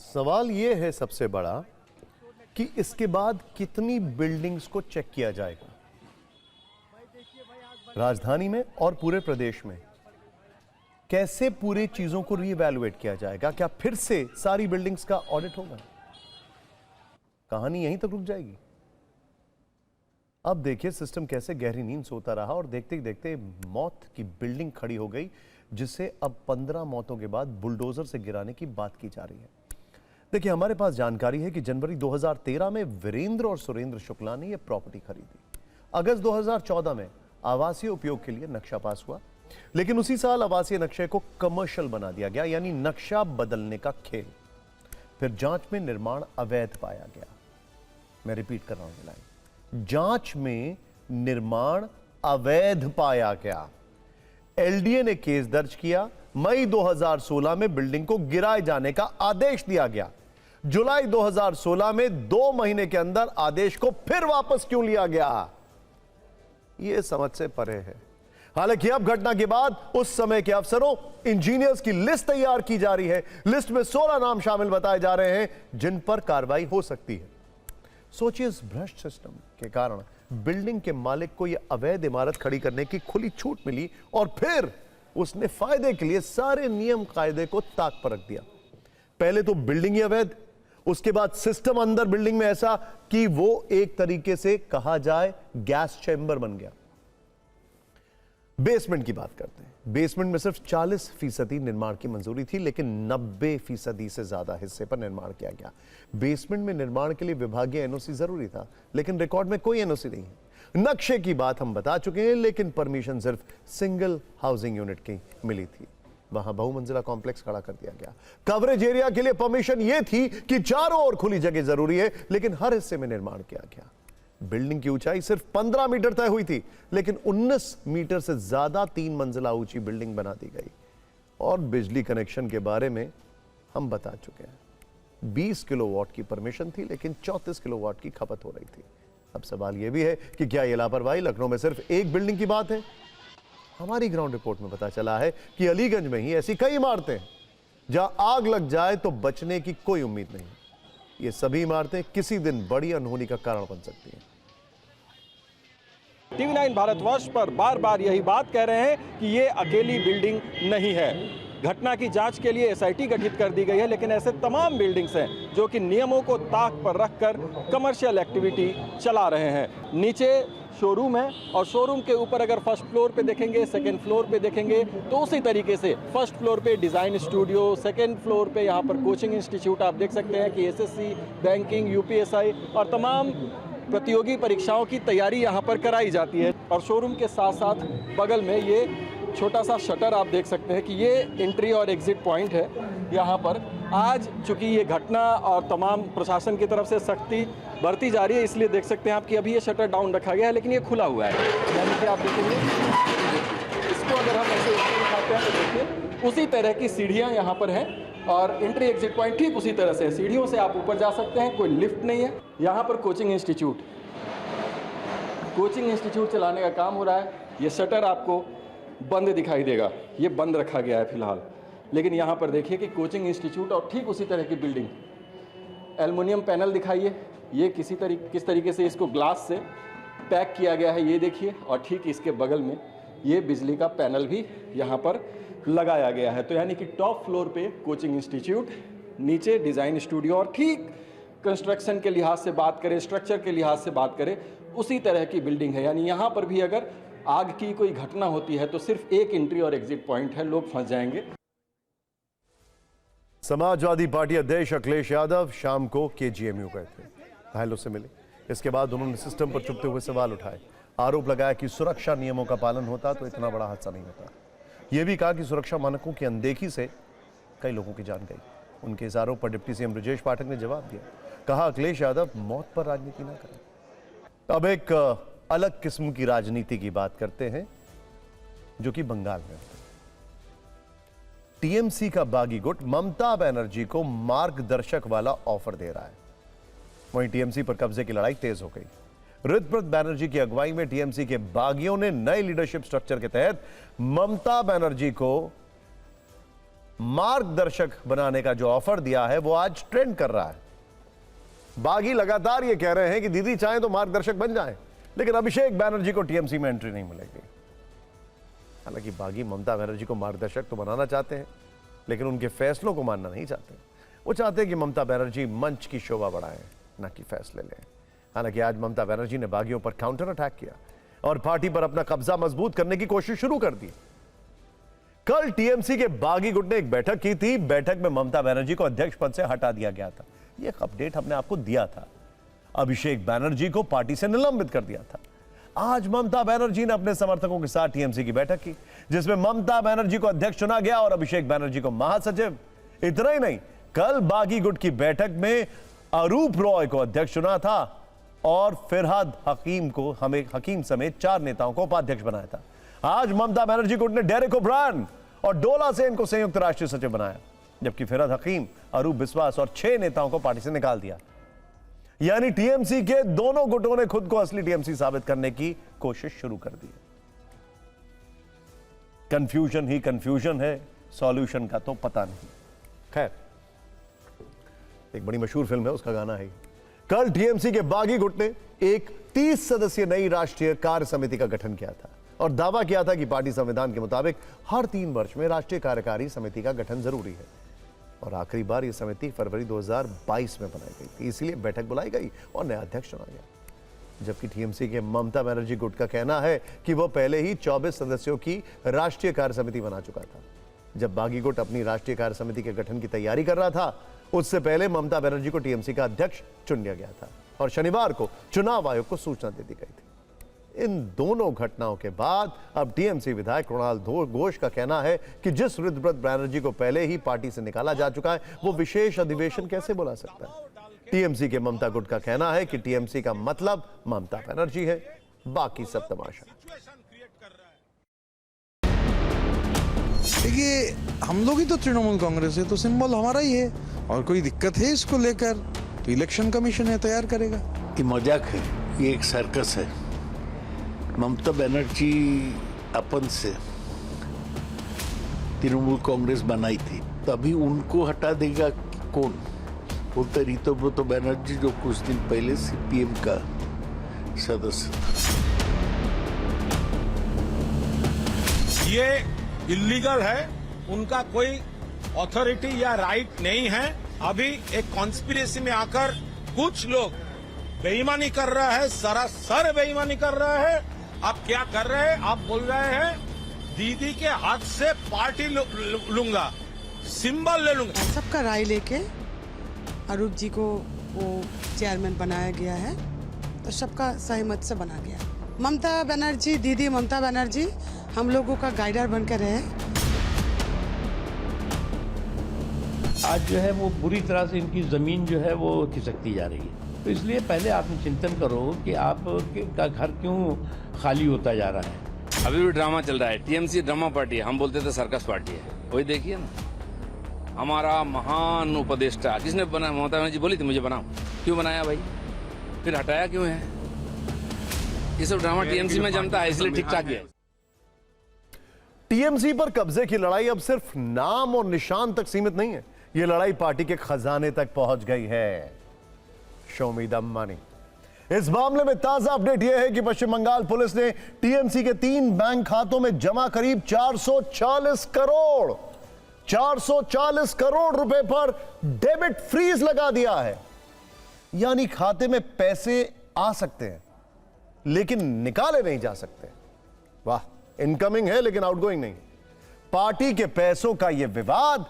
सवाल यह है सबसे बड़ा कि इसके बाद कितनी बिल्डिंग्स को चेक किया जाएगा राजधानी में और पूरे प्रदेश में। कैसे पूरी चीजों को रीवैल्यूएट किया जाएगा? क्या फिर से सारी बिल्डिंग्स का ऑडिट होगा? कहानी यहीं तक रुक जाएगी? अब देखिए सिस्टम कैसे गहरी नींद सोता रहा और देखते ही देखते मौत की बिल्डिंग खड़ी हो गई, जिसे अब 15 मौतों के बाद बुलडोजर से गिराने की बात की जा रही है। देखिए हमारे पास जानकारी है कि जनवरी 2013 में वीरेंद्र और सुरेंद्र शुक्ला ने यह प्रॉपर्टी खरीदी। अगस्त 2014 में आवासीय उपयोग के लिए नक्शा पास हुआ, लेकिन उसी साल आवासीय नक्शे को कमर्शियल बना दिया गया, यानी नक्शा बदलने का खेल। फिर जांच में निर्माण अवैध पाया गया। मैं रिपीट कर रहा हूं लाइन, जांच में निर्माण अवैध पाया गया। एलडीए ने केस दर्ज किया। मई 2016 में बिल्डिंग को गिराए जाने का आदेश दिया गया। जुलाई 2016 में 2 महीने के अंदर आदेश को फिर वापस क्यों लिया गया, यह समझ से परे है। हालांकि अब घटना के बाद उस समय के अफसरों, इंजीनियर्स की लिस्ट तैयार की जा रही है। लिस्ट में 16 नाम शामिल बताए जा रहे हैं जिन पर कार्रवाई हो सकती है। सोचिए इस भ्रष्ट सिस्टम के कारण बिल्डिंग के मालिक को यह अवैध इमारत खड़ी करने की खुली छूट मिली और फिर उसने फायदे के लिए सारे नियम कायदे को ताक पर रख दिया। पहले तो बिल्डिंग ही अवैध, उसके बाद सिस्टम अंदर बिल्डिंग में ऐसा कि वो एक तरीके से कहा जाए गैस चैम्बर बन गया। बेसमेंट की बात करते हैं। बेसमेंट में सिर्फ 40% निर्माण की मंजूरी थी, लेकिन 90% से ज्यादा हिस्से पर निर्माण किया गया। बेसमेंट में निर्माण के लिए विभागीय एनओसी जरूरी था, लेकिन रिकॉर्ड में कोई एनओसी नहीं है। नक्शे की बात हम बता चुके हैं, लेकिन परमिशन सिर्फ सिंगल हाउसिंग यूनिट की मिली थी। वहां बहुमंजिला कॉम्प्लेक्स खड़ा कर दिया गया। कवरेज एरिया के लिए परमिशन यह थी कि चारों ओर खुली जगह जरूरी है, लेकिन हर हिस्से में निर्माण किया गया। बिल्डिंग की ऊंचाई सिर्फ 15 मीटर तय हुई थी, लेकिन 19 मीटर से ज्यादा 3 मंजिला ऊंची बिल्डिंग बना दी गई। और बिजली कनेक्शन के बारे में हम बता चुके हैं। 20 किलोवाट की परमिशन थी, लेकिन 34 किलोवाट की खपत हो रही थी। अब सवाल यह भी है कि क्या यह लापरवाही लखनऊ में सिर्फ एक बिल्डिंग की बात है? हमारी ग्राउंड रिपोर्ट में पता चला है कि अलीगंज में ही ऐसी कई इमारतें हैं जहां आग लग जाए तो बचने की कोई उम्मीद नहीं। ये सभी इमारतें किसी दिन बड़ी अनहोनी का कारण बन सकती हैं। TV9 भारतवर्ष पर बार बार यही बात कह रहे हैं कि ये अकेली बिल्डिंग नहीं है। घटना की जांच के लिए SIT गठित कर दी गई है, लेकिन ऐसे तमाम बिल्डिंग्स हैं जो कि नियमों को ताक पर रखकर कमर्शियल एक्टिविटी चला रहे हैं। नीचे शोरूम है और शोरूम के ऊपर अगर फर्स्ट फ्लोर पे देखेंगे, सेकंड फ्लोर पे देखेंगे तो उसी तरीके से फर्स्ट फ्लोर पे डिज़ाइन स्टूडियो, सेकंड फ्लोर पे यहाँ पर कोचिंग इंस्टीट्यूट आप देख सकते हैं कि SSC, बैंकिंग, UPSI और तमाम प्रतियोगी परीक्षाओं की तैयारी यहाँ पर कराई जाती है। और शोरूम के साथ साथ बगल में ये छोटा सा शटर आप देख सकते हैं कि ये एंट्री और एग्जिट पॉइंट है यहाँ पर। आज चूंकि ये घटना और तमाम प्रशासन की तरफ से सख्ती बढ़ती जा रही है, इसलिए देख सकते हैं आप कि अभी ये शटर डाउन रखा गया है, लेकिन ये खुला हुआ है। यानी कि आप देखेंगे इसको अगर हम ऐसे ऊपर दिखाते हैं तो देखिए उसी तरह की सीढ़ियाँ यहाँ पर हैं और एंट्री एग्जिट पॉइंट ठीक उसी तरह से, सीढ़ियों से आप ऊपर जा सकते हैं, कोई लिफ्ट नहीं है। यहाँ पर कोचिंग इंस्टीट्यूट चलाने का काम हो रहा है। ये शटर आपको बंद दिखाई देगा, ये बंद रखा गया है फिलहाल, लेकिन यहाँ पर देखिए कि कोचिंग इंस्टीट्यूट और ठीक उसी तरह की बिल्डिंग, एल्युमिनियम पैनल दिखाइए, ये किस तरीके से इसको ग्लास से पैक किया गया है ये देखिए, और ठीक इसके बगल में ये बिजली का पैनल भी यहाँ पर लगाया गया है। तो यानी कि टॉप फ्लोर पे कोचिंग इंस्टीट्यूट, नीचे डिज़ाइन स्टूडियो और ठीक कंस्ट्रक्शन के लिहाज से बात करें, स्ट्रक्चर के लिहाज से बात करें, उसी तरह की बिल्डिंग है। यानी यहाँ पर भी अगर आग की कोई घटना होती है तो सिर्फ एक एंट्री और एग्जिट पॉइंट है, लोग फंस जाएंगे। समाजवादी पार्टी अध्यक्ष अखिलेश यादव शाम को KGMU गए थे, घायलों से मिले। इसके बाद उन्होंने सिस्टम पर चुभते हुए सवाल उठाए। आरोप लगाया कि सुरक्षा नियमों का पालन होता तो इतना बड़ा हादसा नहीं होता। यह भी कहा कि सुरक्षा मानकों की अनदेखी से कई लोगों की जान गई। उनके इस आरोप पर डिप्टी CM ब्रजेश पाठक ने जवाब दिया। कहा अखिलेश यादव मौत पर राजनीति न करें। अब एक अलग किस्म की राजनीति की बात करते हैं जो कि बंगाल में। TMC का बागी गुट ममता बनर्जी को मार्गदर्शक वाला ऑफर दे रहा है। वहीं TMC पर कब्जे की लड़ाई तेज हो गई। ऋतुव्रत बैनर्जी की अगुवाई में टीएमसी के बागियों ने नए लीडरशिप स्ट्रक्चर के तहत ममता बनर्जी को मार्गदर्शक बनाने का जो ऑफर दिया है वो आज ट्रेंड कर रहा है। बागी लगातार ये कह रहे हैं कि दीदी चाहें तो मार्गदर्शक बन जाएं, लेकिन अभिषेक बैनर्जी को टीएमसी में एंट्री नहीं मिलेगी। हालांकि बागी ममता बनर्जी को मार्गदर्शक तो बनाना चाहते हैं, लेकिन उनके फैसलों को मानना नहीं चाहते। वो चाहते हैं कि ममता बनर्जी मंच की शोभा बढ़ाएं, न कि फैसले लें। हालांकि आज ममता बनर्जी ने बागियों पर काउंटर अटैक किया और पार्टी पर अपना कब्जा मजबूत करने की कोशिश शुरू कर दी। कल टीएमसी के बागी गुट ने एक बैठक की थी। बैठक में ममता बनर्जी को अध्यक्ष पद से हटा दिया गया था। यह अपडेट हमने आपको दिया था। अभिषेक बैनर्जी को पार्टी से निलंबित कर दिया था। आज ममता बनर्जी ने अपने समर्थकों के साथ टीएमसी की बैठक की, जिसमें ममता बनर्जी को अध्यक्ष चुना गया और अभिषेक बैनर्जी को महासचिव। इतना ही नहीं, कल बागी गुट की बैठक में अरूप रॉय को अध्यक्ष चुना था और फिरहाद हकीम समेत 4 नेताओं को उपाध्यक्ष बनाया था। आज ममता बनर्जी गुट ने डेरेक ओब्रायन और डोला सेन को संयुक्त राष्ट्रीय सचिव बनाया, जबकि फिरहाद हकीम, अरूप बिस्वास और 6 नेताओं को पार्टी से निकाल दिया। यानी टीएमसी के दोनों गुटों ने खुद को असली टीएमसी साबित करने की कोशिश शुरू कर दी। कंफ्यूजन ही कंफ्यूजन है, सॉल्यूशन का तो पता नहीं। खैर, एक बड़ी मशहूर फिल्म है, उसका गाना है। कल टीएमसी के बागी गुट ने एक 30 सदस्यीय नई राष्ट्रीय कार्य समिति का गठन किया था और दावा किया था कि पार्टी संविधान के मुताबिक हर 3 वर्ष में राष्ट्रीय कार्यकारी समिति का गठन जरूरी है। और आखिरी बार यह समिति फरवरी 2022 में बनाई गई थी, इसलिए बैठक बुलाई गई और नया अध्यक्ष चुना गया। जबकि टीएमसी के ममता बनर्जी गुट का कहना है कि वह पहले ही 24 सदस्यों की राष्ट्रीय कार्य समिति बना चुका था। जब बागी गुट अपनी राष्ट्रीय कार्य समिति के गठन की तैयारी कर रहा था, उससे पहले ममता बनर्जी को टीएमसी का अध्यक्ष चुन लिया गया था और शनिवार को चुनाव आयोग को सूचना दे दी गई थी। इन दोनों घटनाओं के बाद अब टीएमसी विधायक कुणाल घोष का कहना है कि जिस ऋतुव्रत बैनर्जी को पहले ही पार्टी से निकाला जा चुका है, वो विशेष अधिवेशन कैसे बुला सकता है। टीएमसी के ममता गुट का कहना है कि टीएमसी का मतलब ममता बनर्जी है, बाकी सब तमाशा। देखिए, हम लोग ही तो तृणमूल कांग्रेस है, तो सिंबल हमारा ही है और कोई दिक्कत है इसको लेकर तो इलेक्शन कमीशन है, तैयार करेगा। ये मजाक है, ये एक सर्कस है। ममता बनर्जी अपन से तृणमूल कांग्रेस बनाई थी, तभी उनको हटा देगा कौन? बोलते ऋतुव्रत बनर्जी जो कुछ दिन पहले सीपीएम का सदस्य था। ये इलीगल है, उनका कोई अथॉरिटी या राइट नहीं है। अभी एक कॉन्स्पिरेसी में आकर कुछ लोग बेईमानी कर रहा है, सरासर बेईमानी कर रहा है। आप क्या कर रहे हैं? आप बोल रहे हैं दीदी के हाथ से पार्टी लूंगा, सिंबल ले लूंगा। सबका राय लेके अरूप जी को वो चेयरमैन बनाया गया है, तो सबका सहमत से बना गया। ममता बनर्जी, दीदी ममता बनर्जी हम लोगों का गाइडर बनकर रहे। आज जो है वो बुरी तरह से इनकी ज़मीन जो है वो खिसकती जा रही है। तो इसलिए पहले आप चिंतन करो कि आपका घर क्यों खाली होता जा रहा है। अभी भी ड्रामा चल रहा है। टीएमसी ड्रामा पार्टी है, हम बोलते थे सर्कस पार्टी है। वही देखिए ना, हमारा महान उपदेष्टा जिसने बनाया, ममता बनर्जी बोली थी मुझे बनाओ, क्यों बनाया भाई? फिर हटाया क्यों है? ये सब ड्रामा टीएमसी में जमता है, इसलिए ठीक ठाक है। टीएमसी पर कब्जे की लड़ाई अब सिर्फ नाम और निशान तक सीमित नहीं है, यह लड़ाई पार्टी के खजाने तक पहुंच गई है। Show me the money. इस मामले में ताजा अपडेट यह है कि पश्चिम बंगाल पुलिस ने टीएमसी के 3 बैंक खातों में जमा करीब 440 करोड़ रुपए पर डेबिट फ्रीज लगा दिया है। यानी खाते में पैसे आ सकते हैं लेकिन निकाले नहीं जा सकते। वाह, इनकमिंग है लेकिन आउटगोइंग नहीं। पार्टी के पैसों का यह विवाद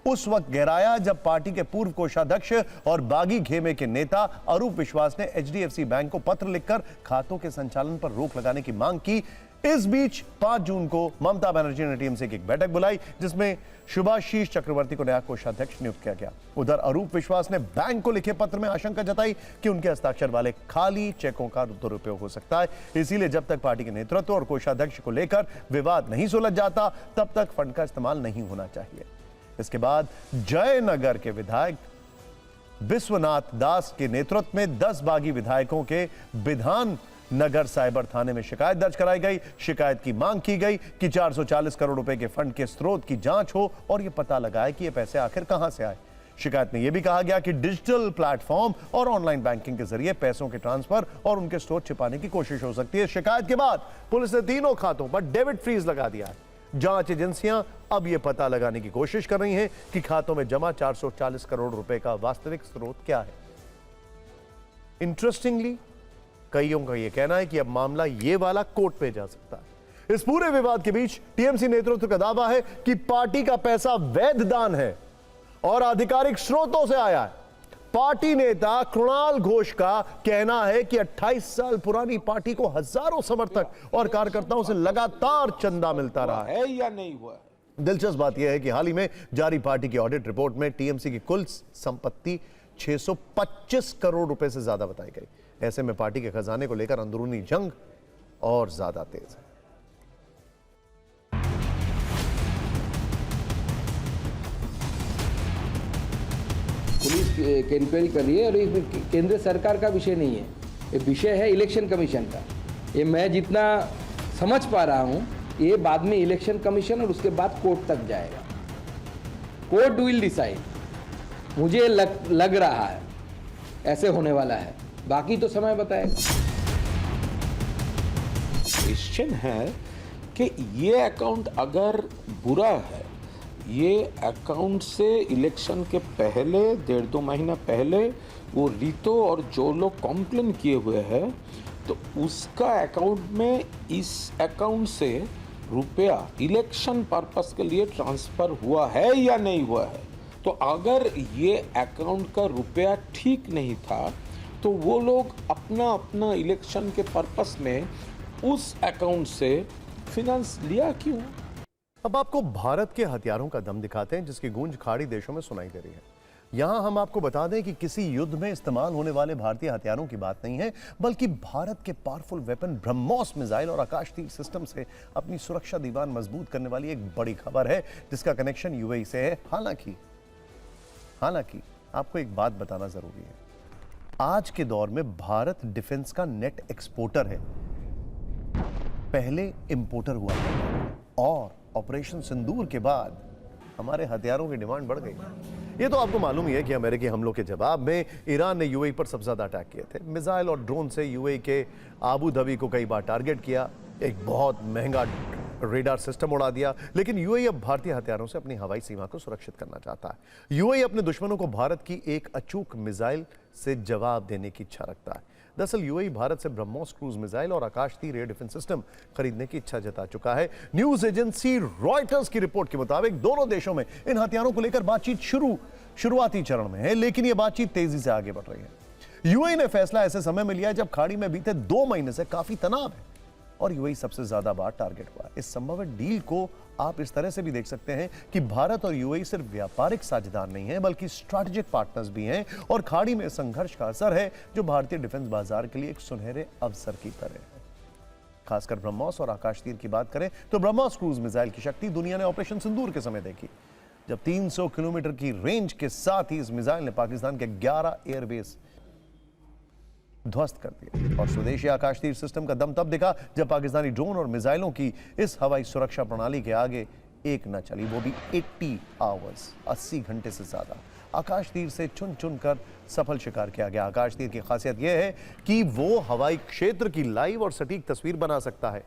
उस वक्त गहराया जब पार्टी के पूर्व कोषाध्यक्ष और बागी खेमे के नेता अरूप विश्वास ने एचडीएफसी बैंक को पत्र लिखकर खातों के संचालन पर रोक लगाने की मांग की। इस बीच 5 जून को ममता बनर्जी ने टीएमसी की एक बैठक बुलाई जिसमें सुभाषीष चक्रवर्ती को नया कोषाध्यक्ष नियुक्त किया गया। उधर अरूप विश्वास ने बैंक को लिखे पत्र में आशंका जताई कि उनके हस्ताक्षर वाले खाली चेकों का दुरुपयोग हो सकता है। इसीलिए जब तक पार्टी के नेतृत्व और कोषाध्यक्ष को लेकर विवाद नहीं सुलझ जाता तब तक फंड का इस्तेमाल नहीं होना चाहिए। इसके बाद जयनगर के विधायक विश्वनाथ दास के नेतृत्व में 10 बागी विधायकों के विधान नगर साइबर थाने में शिकायत दर्ज कराई गई। शिकायत की मांग की गई कि 440 करोड़ रुपए के फंड के स्रोत की जांच हो और यह पता लगाए कि ये पैसे आखिर कहां से आए। शिकायत में यह भी कहा गया कि डिजिटल प्लेटफॉर्म और ऑनलाइन बैंकिंग के जरिए पैसों के ट्रांसफर और उनके स्रोत छिपाने की कोशिश हो सकती है। शिकायत के बाद पुलिस ने तीनों खातों पर डेबिट फ्रीज लगा दिया है। जांच एजेंसियां अब यह पता लगाने की कोशिश कर रही हैं कि खातों में जमा 440 करोड़ रुपए का वास्तविक स्रोत क्या है। इंटरेस्टिंगली, कईयों का यह कहना है कि अब मामला ये वाला कोर्ट पे जा सकता है। इस पूरे विवाद के बीच टीएमसी नेतृत्व का दावा है कि पार्टी का पैसा वैध दान है और आधिकारिक स्रोतों से आया है। पार्टी नेता कृणाल घोष का कहना है कि 28 साल पुरानी पार्टी को हजारों समर्थक और कार्यकर्ताओं से लगातार चंदा मिलता रहा है या नहीं हुआ। दिलचस्प बात यह है कि हाल ही में जारी पार्टी की ऑडिट रिपोर्ट में टीएमसी की कुल संपत्ति 625 करोड़ रुपए से ज्यादा बताई गई। ऐसे में पार्टी के खजाने को लेकर अंदरूनी जंग और ज्यादा तेज है। पुलिस इंक्वायरी कर रही है और ये केंद्र सरकार का विषय नहीं है, ये विषय है इलेक्शन कमीशन का। ये मैं जितना समझ पा रहा हूँ, ये बाद में इलेक्शन कमीशन और उसके बाद कोर्ट तक जाएगा। Court will decide. मुझे लग रहा है ऐसे होने वाला है, बाकी तो समय बताएगा। क्वेश्चन है कि ये अकाउंट अगर बुरा है, ये अकाउंट से इलेक्शन के पहले 1.5-2 महीना पहले वो रीतो और जो लोग कॉम्प्लेन किए हुए हैं, तो उसका अकाउंट में इस अकाउंट से रुपया इलेक्शन पर्पस के लिए ट्रांसफर हुआ है या नहीं हुआ है। तो अगर ये अकाउंट का रुपया ठीक नहीं था तो वो लोग अपना अपना इलेक्शन के पर्पस में उस अकाउंट से फिनांस लिया क्यों। अब आपको भारत के हथियारों का दम दिखाते हैं जिसकी गूंज खाड़ी देशों में सुनाई दे रही है। यहां हम आपको बता दें कि किसी युद्ध में इस्तेमाल होने वाले भारतीय हथियारों की बात नहीं है, बल्कि भारत के पावरफुल वेपन ब्रह्मोस मिसाइल और आकाश तीर सिस्टम से अपनी सुरक्षा दीवार मजबूत करने वाली एक बड़ी खबर है जिसका कनेक्शन यूएई से है। हालांकि आपको एक बात बताना जरूरी है, आज के दौर में भारत डिफेंस का नेट एक्सपोर्टर है, पहले इंपोर्टर हुआ और ऑपरेशन सिंदूर के बाद हमारे हथियारों की डिमांड बढ़ गई। ये तो आपको मालूम ही है कि अमेरिकी हमलों के जवाब में ईरान ने यूएई पर सबसे ज्यादा अटैक किए थे। मिसाइल और ड्रोन से यूएई के आबू धाबी को कई बार टारगेट किया, एक बहुत महंगा रेडार सिस्टम उड़ा दिया। लेकिन यूएई अब भारतीय हथियारों से अपनी हवाई सीमा को सुरक्षित करना चाहता है। यूएई अपने दुश्मनों को भारत की एक अचूक मिसाइल से जवाब देने की इच्छा रखता है। दरअसल यूएई भारत से ब्रह्मोस क्रूज मिसाइल और आकाश तीर एयर डिफेंस सिस्टम खरीदने की इच्छा जता चुका है। न्यूज एजेंसी रॉयटर्स की रिपोर्ट के मुताबिक दोनों देशों में इन हथियारों को लेकर बातचीत शुरुआती चरण में है, लेकिन यह बातचीत तेजी से आगे बढ़ रही है। यूएई ने फैसला ऐसे समय में लिया जब खाड़ी में बीते 2 महीने से काफी तनाव है और यूएई सबसे ज्यादा बार टारगेट हुआ। इस संभावित डील को आप इस तरह से भी देख सकते हैं कि भारत और यूएई सिर्फ व्यापारिक साझेदार नहीं है, बल्कि स्ट्रैटेजिक पार्टनर्स भी हैं और खाड़ी में संघर्ष का असर है जो भारतीय डिफेंस बाजार के लिए एक सुनहरे अवसर की तरह है। खासकर ब्रह्मोस और आकाश तीर की बात करें तो ब्रह्मोस क्रूज मिसाइल की शक्ति दुनिया ने ऑपरेशन सिंदूर के समय देखी, जब 300 किलोमीटर की रेंज के साथ ही इस मिसाइल ने पाकिस्तान के 11 एयरबेस ध्वस्त कर दिया। और स्वदेशी आकाश तीर सिस्टम का दम तब दिखा जब पाकिस्तानी ड्रोन और मिसाइलों की इस हवाई सुरक्षा प्रणाली के आगे एक न चली, वो भी 80 आवर्स, 80 घंटे से ज्यादा। आकाश तीर से चुन चुन कर सफल शिकार किया गया। आकाश तीर की खासियत यह है कि वो हवाई क्षेत्र की लाइव और सटीक तस्वीर बना सकता है।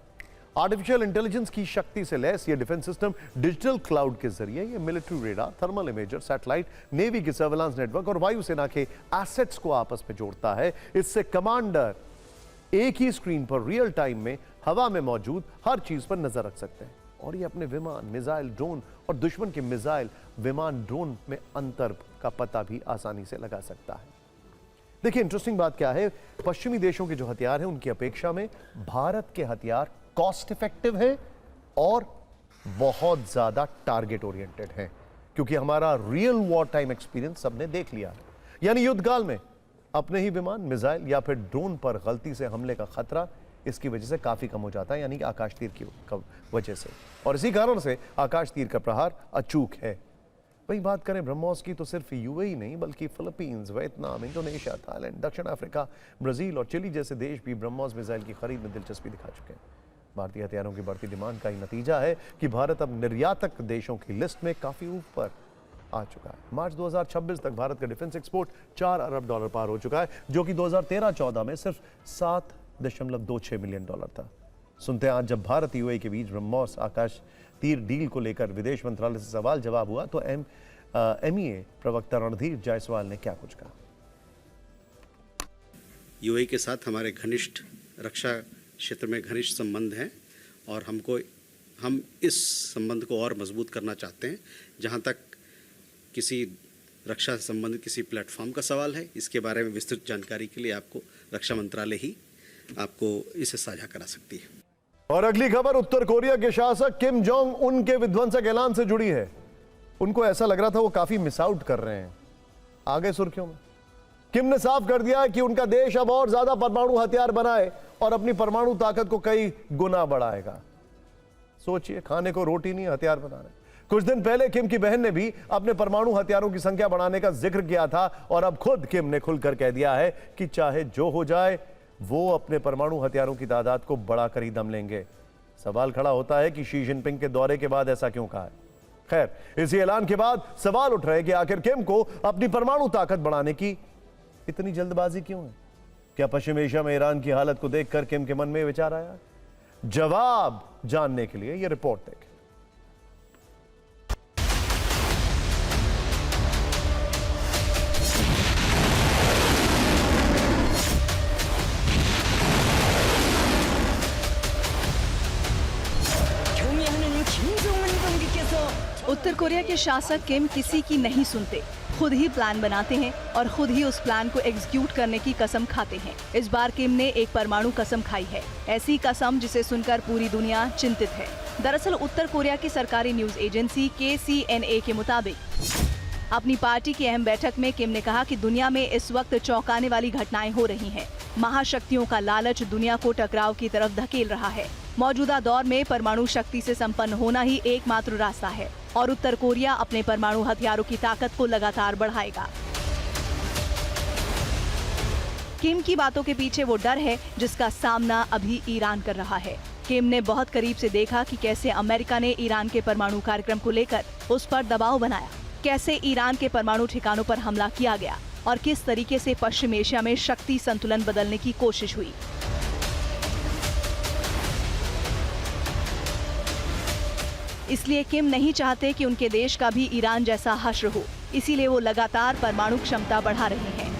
आर्टिफिशियल इंटेलिजेंस की शक्ति से लैस ये डिफेंस सिस्टम डिजिटल क्लाउड के जरिए ये military radar, thermal imager, satellite, navy की सर्वेलांस नेटवर्क और वायुसेना के एसेट्स को आपस में जोड़ता है। इससे कमांडर एक ही स्क्रीन पर रियल टाइम में हवा में मौजूद हर चीज पर नजर रख सकते हैं और ये अपने विमान, मिसाइल, ड्रोन और दुश्मन के मिसाइल, विमान, ड्रोन में अंतर का पता भी आसानी से लगा सकता है। देखिए इंटरेस्टिंग बात क्या है, पश्चिमी देशों के जो हथियार हैं उनकी अपेक्षा में भारत के हथियार कॉस्ट इफेक्टिव है और बहुत ज्यादा टारगेट ओरिएंटेड है, क्योंकि हमारा रियल वॉर टाइम एक्सपीरियंस सबने देख लिया है। यानी युद्धकाल में अपने ही विमान, मिसाइल या फिर ड्रोन पर गलती से हमले का खतरा इसकी वजह से काफी कम हो जाता है, यानी कि आकाश तीर की वजह से। और इसी कारण से आकाश तीर का प्रहार अचूक है। वहीं बात करें ब्रह्मोस की तो सिर्फ यूएई नहीं बल्कि फिलीपींस, वियतनाम, इंडोनेशिया, थाईलैंड, दक्षिण अफ्रीका, ब्राजील और चिली जैसे देश भी ब्रह्मोस मिसाइल की खरीद में दिलचस्पी दिखा चुके हैं। भारतीय हथियारों की बढ़ती डिमांड का ही नतीजा है कि भारत अब निर्यातक देशों की लिस्ट में काफी ऊपर आ चुका है। मार्च 2026 तक भारत का डिफेंस एक्सपोर्ट $4 अरब पार हो चुका है, जो कि 2013-14 में सिर्फ $7.26 मिलियन था। सुनते हैं आज जब भारत यूएई के बीच ब्रह्मोस आकाश तीर डील को लेकर विदेश मंत्रालय से सवाल जवाब हुआ तो एमईए प्रवक्ता रणधीर जायसवाल ने क्या कुछ कहा। यूएई के साथ हमारे घनिष्ठ रक्षा क्षेत्र में घनिष्ठ संबंध हैं और हम इस संबंध को और मजबूत करना चाहते हैं। जहां तक किसी रक्षा से संबंधित किसी प्लेटफॉर्म का सवाल है, इसके बारे में विस्तृत जानकारी के लिए आपको रक्षा मंत्रालय ही आपको इसे साझा करा सकती है। और अगली खबर उत्तर कोरिया के शासक किम जोंग उन के विध्वंसक ऐलान से जुड़ी है। उनको ऐसा लग रहा था वो काफी मिस आउट कर रहे हैं, आगे सुर्खियों में। किम ने साफ कर दिया कि उनका देश अब और ज्यादा परमाणु हथियार बनाए और अपनी परमाणु ताकत को कई गुना बढ़ाएगा। सोचिए, खाने को रोटी नहीं, हथियार बना रहे। कुछ दिन पहले किम की बहन ने भी अपने परमाणु हथियारों की संख्या बढ़ाने का जिक्र किया था और अब खुद किम ने खुलकर कह दिया है कि चाहे जो हो जाए वो अपने परमाणु हथियारों की तादाद को बढ़ाकर ही दम लेंगे। सवाल खड़ा होता है कि शी जिनपिंग के दौरे के बाद ऐसा क्यों कहा है। खैर, इसी ऐलान के बाद सवाल उठ रहे कि आखिर किम को अपनी परमाणु ताकत बढ़ाने की इतनी जल्दबाजी क्यों है। क्या पश्चिम एशिया में ईरान की हालत को देखकर किम के मन में विचार आया? जवाब जानने के लिए यह रिपोर्ट देखें। उत्तर कोरिया के शासक किम किसी की नहीं सुनते, खुद ही प्लान बनाते हैं और खुद ही उस प्लान को एग्जीक्यूट करने की कसम खाते हैं। इस बार किम ने एक परमाणु कसम खाई है, ऐसी कसम जिसे सुनकर पूरी दुनिया चिंतित है। दरअसल उत्तर कोरिया की सरकारी न्यूज एजेंसी KCNA के मुताबिक अपनी पार्टी की अहम बैठक में किम ने कहा कि दुनिया में इस वक्त चौंकाने वाली घटनाएं हो रही हैं। महाशक्तियों का लालच दुनिया को टकराव की तरफ धकेल रहा है। मौजूदा दौर में परमाणु शक्ति से संपन्न होना ही एकमात्र रास्ता है और उत्तर कोरिया अपने परमाणु हथियारों की ताकत को लगातार बढ़ाएगा। किम की बातों के पीछे वो डर है जिसका सामना अभी ईरान कर रहा है। किम ने बहुत करीब से देखा कि कैसे अमेरिका ने ईरान के परमाणु कार्यक्रम को लेकर उस पर दबाव बनाया, कैसे ईरान के परमाणु ठिकानों पर हमला किया गया और किस तरीके से पश्चिम एशिया में शक्ति संतुलन बदलने की कोशिश हुई। इसलिए किम नहीं चाहते कि उनके देश का भी ईरान जैसा हश्र हो, इसीलिए वो लगातार परमाणु क्षमता बढ़ा रहे हैं।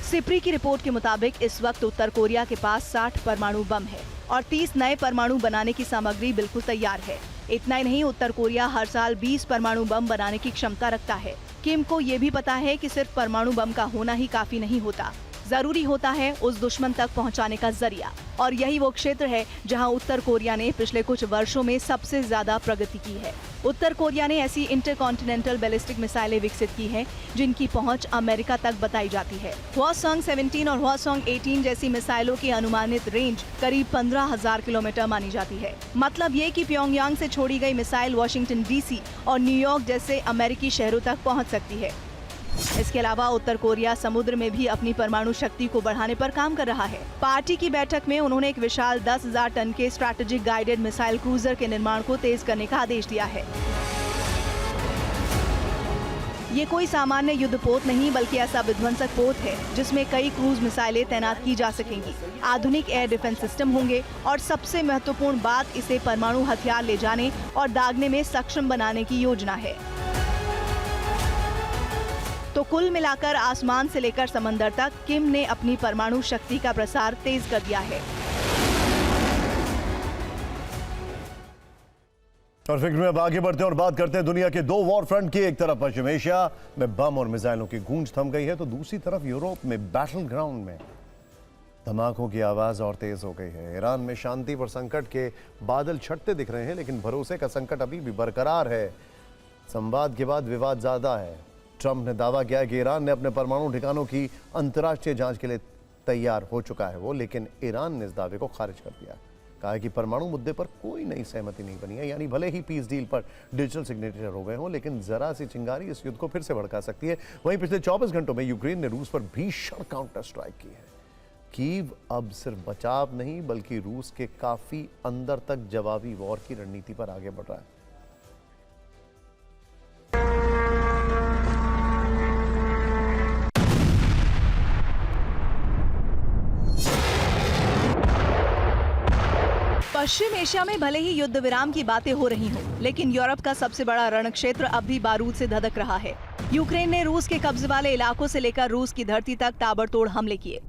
सिप्री की रिपोर्ट के मुताबिक इस वक्त उत्तर कोरिया के पास 60 परमाणु बम है और 30 नए परमाणु बनाने की सामग्री बिल्कुल तैयार है। इतना ही नहीं, उत्तर कोरिया हर साल 20 परमाणु बम बनाने की क्षमता रखता है। किम को ये भी पता है कि सिर्फ परमाणु बम का होना ही काफी नहीं होता, जरूरी होता है उस दुश्मन तक पहुंचाने का जरिया। और यही वो क्षेत्र है जहां उत्तर कोरिया ने पिछले कुछ वर्षों में सबसे ज्यादा प्रगति की है। उत्तर कोरिया ने ऐसी इंटरकॉन्टिनेंटल बैलिस्टिक मिसाइलें विकसित की हैं जिनकी पहुंच अमेरिका तक बताई जाती है। हवासोंग 17 और हवासोंग 18 जैसी मिसाइलों की अनुमानित रेंज करीब 15,000 किलोमीटर मानी जाती है। मतलब ये कि प्योंगयांग से छोड़ी गई मिसाइल वाशिंगटन DC और न्यूयॉर्क जैसे अमेरिकी शहरों तक पहुँच सकती है। इसके अलावा उत्तर कोरिया समुद्र में भी अपनी परमाणु शक्ति को बढ़ाने पर काम कर रहा है। पार्टी की बैठक में उन्होंने एक विशाल 10,000 टन के स्ट्रैटेजिक गाइडेड मिसाइल क्रूजर के निर्माण को तेज करने का आदेश दिया है। ये कोई सामान्य युद्धपोत नहीं बल्कि ऐसा विध्वंसक पोत है जिसमें कई क्रूज मिसाइलें तैनात की जा सकेंगी। आधुनिक एयर डिफेंस सिस्टम होंगे और सबसे महत्वपूर्ण बात, इसे परमाणु हथियार ले जाने और दागने में सक्षम बनाने की योजना है। तो कुल मिलाकर आसमान से लेकर समंदर तक किम ने अपनी परमाणु शक्ति का प्रसार तेज कर दिया है। और फिक्र में अब आगे बढ़ते हैं और बात करते हैं दुनिया के दो वॉर फ्रंट की। एक तरफ पश्चिम एशिया में बम और मिसाइलों की गूंज थम गई है तो दूसरी तरफ यूरोप में बैटल ग्राउंड में धमाकों की आवाज और तेज हो गई है। ईरान में शांति पर संकट के बादल छटते दिख रहे हैं लेकिन भरोसे का संकट अभी भी बरकरार है। संवाद के बाद विवाद ज्यादा है। ट्रंप ने दावा किया है कि ईरान ने अपने परमाणु ठिकानों की अंतर्राष्ट्रीय जांच के लिए तैयार हो चुका है वो, लेकिन ईरान ने इस दावे को खारिज कर दिया। कहा कि परमाणु मुद्दे पर कोई नई सहमति नहीं बनी है, यानी भले ही पीस डील पर डिजिटल सिग्नेचर हो गए हों, लेकिन जरा सी चिंगारी इस युद्ध को फिर से भड़का सकती है। वहीं पिछले 24 घंटों में यूक्रेन ने रूस पर भीषण काउंटर स्ट्राइक की है। कीव अब सिर्फ बचाव नहीं बल्कि रूस के काफी अंदर तक जवाबी वॉर की रणनीति पर आगे बढ़ रहा है। पश्चिम एशिया में भले ही युद्ध विराम की बातें हो रही हों, लेकिन यूरोप का सबसे बड़ा रण क्षेत्र अब भी बारूद से धधक रहा है। यूक्रेन ने रूस के कब्जे वाले इलाकों से लेकर रूस की धरती तक ताबड़तोड़ हमले किए।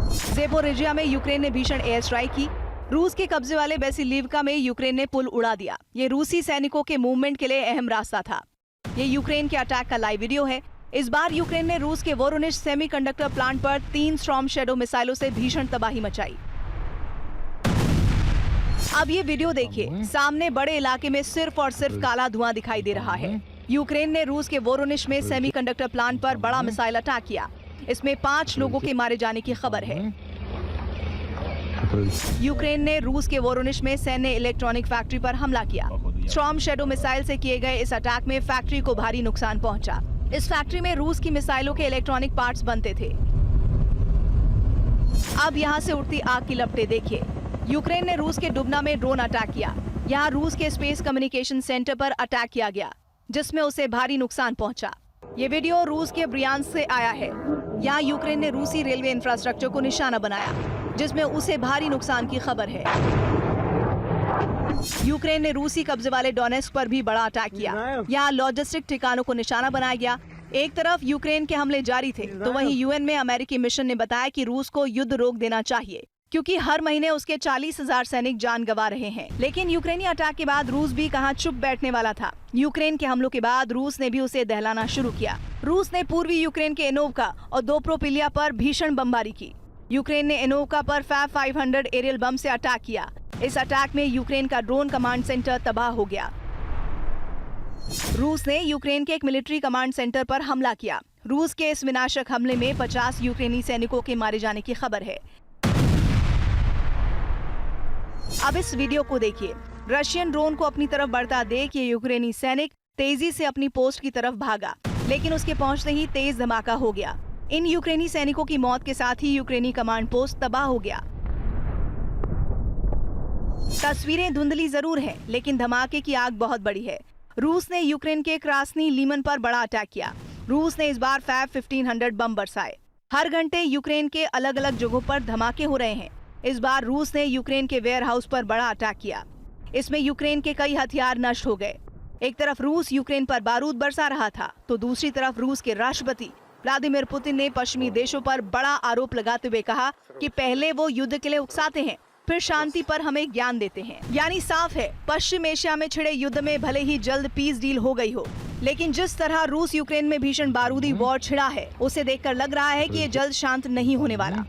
ज़ेपोरिजिया में यूक्रेन ने भीषण एयर स्ट्राइक की। रूस के कब्जे वाले बेसिलिवका में यूक्रेन ने पुल उड़ा दिया। ये रूसी सैनिकों के मूवमेंट के लिए अहम रास्ता था। ये यूक्रेन के अटैक का लाइव वीडियो है। इस बार यूक्रेन ने रूस के वोरोनिश सेमीकंडक्टर प्लांट पर 3 स्टॉर्म शैडो मिसाइलों से भीषण तबाही मचाई। अब ये वीडियो देखिए, सामने बड़े इलाके में सिर्फ और सिर्फ काला धुआं दिखाई दे रहा है। यूक्रेन ने रूस के वोरोनिश में सेमीकंडक्टर प्लांट पर बड़ा मिसाइल अटैक किया। इसमें 5 लोगों के मारे जाने की खबर है। यूक्रेन ने रूस के वोरोनिश में सैन्य इलेक्ट्रॉनिक फैक्ट्री पर हमला किया। स्टॉर्म शैडो मिसाइल से किए गए इस अटैक में फैक्ट्री को भारी नुकसान पहुंचा। इस फैक्ट्री में रूस की मिसाइलों के इलेक्ट्रॉनिक पार्ट्स बनते थे। अब यहाँ से उड़ती आग की लपटें देखिए। यूक्रेन ने रूस के डुबना में ड्रोन अटैक किया। यहाँ रूस के स्पेस कम्युनिकेशन सेंटर पर अटैक किया गया, जिसमें उसे भारी नुकसान पहुंचा। ये वीडियो रूस के ब्रियांस्क से आया है। यहाँ यूक्रेन ने रूसी रेलवे इंफ्रास्ट्रक्चर को निशाना बनाया, जिसमें उसे भारी नुकसान की खबर है। यूक्रेन ने रूसी कब्जे वाले डोनेस्क पर भी बड़ा अटैक किया। यहाँ लॉजिस्टिक ठिकानों को निशाना बनाया गया। एक तरफ यूक्रेन के हमले जारी थे, तो वहीं यूएन में अमेरिकी मिशन ने बताया कि रूस को युद्ध रोक देना चाहिए, क्योंकि हर महीने उसके 40,000 सैनिक जान गंवा रहे हैं। लेकिन यूक्रेनी अटैक के बाद रूस भी कहां चुप बैठने वाला था। यूक्रेन के हमलों के बाद रूस ने भी उसे दहलाना शुरू किया। रूस ने पूर्वी यूक्रेन के एनोवका और दोप्रोपिलिया पर भीषण बमबारी की। यूक्रेन ने एनोवका पर फैब 500 एरियल बम से अटैक किया। इस अटैक में यूक्रेन का ड्रोन कमांड सेंटर तबाह हो गया। रूस ने यूक्रेन के एक मिलिट्री कमांड सेंटर पर हमला किया। रूस के इस विनाशक हमले में 50 यूक्रेनी सैनिकों के मारे जाने की खबर है। अब इस वीडियो को देखिए। रशियन ड्रोन को अपनी तरफ बढ़ता देख ये यूक्रेनी सैनिक तेजी से अपनी पोस्ट की तरफ भागा, लेकिन उसके पहुंचते ही तेज धमाका हो गया। इन यूक्रेनी सैनिकों की मौत के साथ ही यूक्रेनी कमांड पोस्ट तबाह हो गया। तस्वीरें धुंधली जरूर हैं, लेकिन धमाके की आग बहुत बड़ी है। रूस ने यूक्रेन के क्रास्नी लीमन पर बड़ा अटैक किया। रूस ने इस बार फैब 1500 बम बरसाए। हर घंटे यूक्रेन के अलग अलग जगहों पर धमाके हो रहे हैं। इस बार रूस ने यूक्रेन के वेयर हाउस पर बड़ा अटैक किया। इसमें यूक्रेन के कई हथियार नष्ट हो गए। एक तरफ रूस यूक्रेन पर बारूद बरसा रहा था, तो दूसरी तरफ रूस के राष्ट्रपति व्लादिमीर पुतिन ने पश्चिमी देशों पर बड़ा आरोप लगाते हुए कहा कि पहले वो युद्ध के लिए उकसाते हैं, फिर शांति पर हमें ज्ञान देते हैं। यानी साफ है, पश्चिम एशिया में छिड़े युद्ध में भले ही जल्द पीस डील हो गई हो, लेकिन जिस तरह रूस यूक्रेन में भीषण बारूदी वॉर छिड़ा है, उसे देखकर लग रहा है कि ये जल्द शांत नहीं होने वाला।